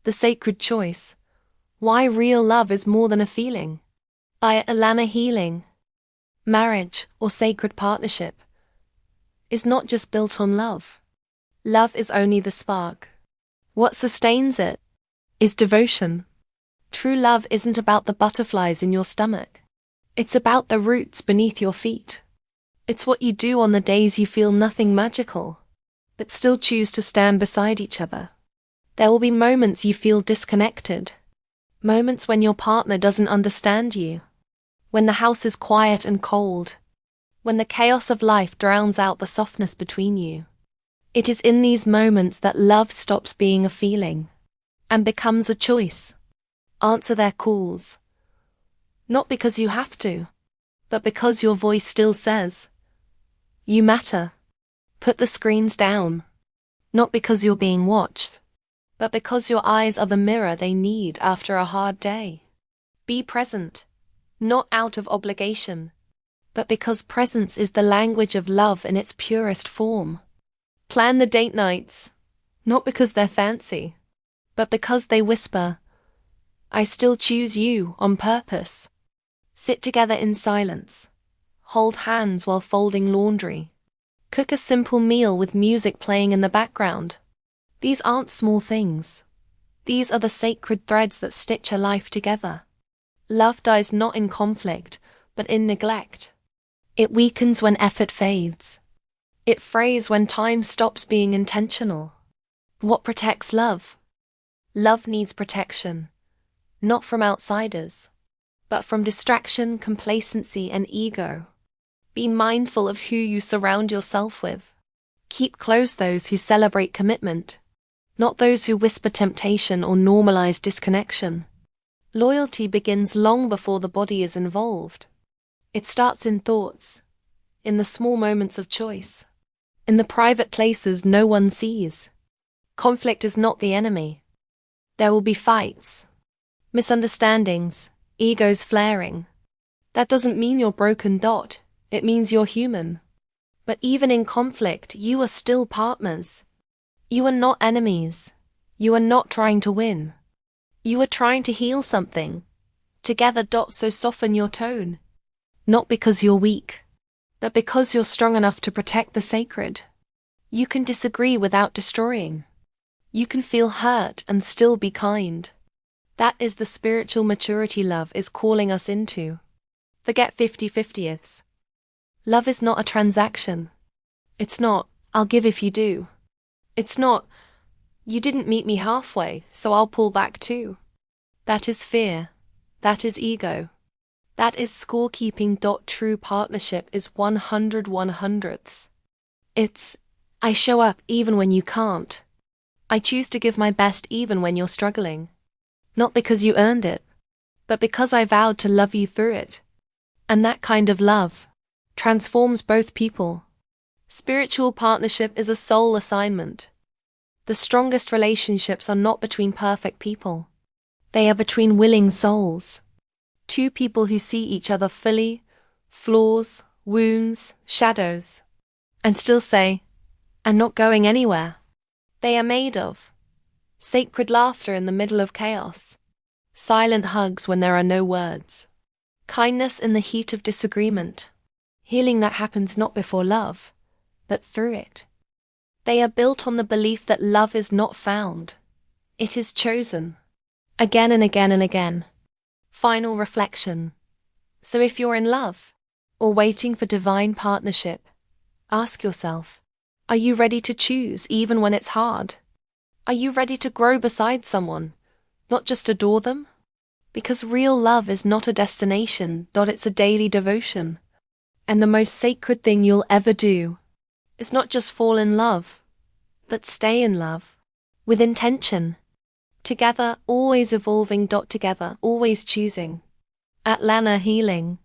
The Sacred Choice. Why Real Love is More Than a Feeling. By Atlanna Healing. Marriage, or sacred partnership, is not just built on love. Love is only the spark. What sustains it is devotion. True love isn't about the butterflies in your stomach. It's about the roots beneath your feet. It's what you do on the days you feel nothing magical, but still choose to stand beside each other. There will be moments you feel disconnected. Moments when your partner doesn't understand you. When the house is quiet and cold. When the chaos of life drowns out the softness between you. It is in these moments that love stops being a feeling and becomes a choice. Answer their calls. Not because you have to, but because your voice still says, "You matter." Put the screens down. Not because you're being watched, but because your eyes are the mirror they need after a hard day. Be present, not out of obligation, but because presence is the language of love in its purest form. Plan the date nights, not because they're fancy, but because they whisper, "I still choose you," on purpose. Sit together in silence. Hold hands while folding laundry. Cook a simple meal with music playing in the background. These aren't small things. These are the sacred threads that stitch a life together. Love dies not in conflict, but in neglect. It weakens when effort fades. It frays when time stops being intentional. What protects love? Love needs protection, not from outsiders, but from distraction, complacency, and ego. Be mindful of who you surround yourself with. Keep close those who celebrate commitment, not those who whisper temptation or normalize disconnection. Loyalty begins long before the body is involved. It starts in thoughts, in the small moments of choice, in the private places no one sees. Conflict is not the enemy. There will be fights, misunderstandings, egos flaring. That doesn't mean you're broken. It means you're human. But even in conflict, you are still partners. You are not enemies. You are not trying to win. You are trying to heal something. Together. So soften your tone. Not because you're weak, but because you're strong enough to protect the sacred. You can disagree without destroying. You can feel hurt and still be kind. That is the spiritual maturity love is calling us into. Forget 50-50ths. Love is not a transaction. It's not, "I'll give if you do." It's not, "You didn't meet me halfway, so I'll pull back too." That is fear. That is ego. That is scorekeeping. True partnership is 100/100ths. It's, "I show up even when you can't. I choose to give my best even when you're struggling. Not because you earned it, but because I vowed to love you through it." And that kind of love transforms both people. Spiritual partnership is a soul assignment. The strongest relationships are not between perfect people. They are between willing souls. Two people who see each other fully, flaws, wounds, shadows, and still say, "I'm not going anywhere." They are made of sacred laughter in the middle of chaos, silent hugs when there are no words, kindness in the heat of disagreement, healing that happens not before love, but through it. They are built on the belief that love is not found. It is chosen. Again and again and again. Final reflection. So if you're in love, or waiting for divine partnership, ask yourself, are you ready to choose even when it's hard? Are you ready to grow beside someone, not just adore them? Because real love is not a destination, it's a daily devotion. And the most sacred thing you'll ever do is not just fall in love, but stay in love, with intention. Together, always evolving. Together, always choosing. Atlanna Healing.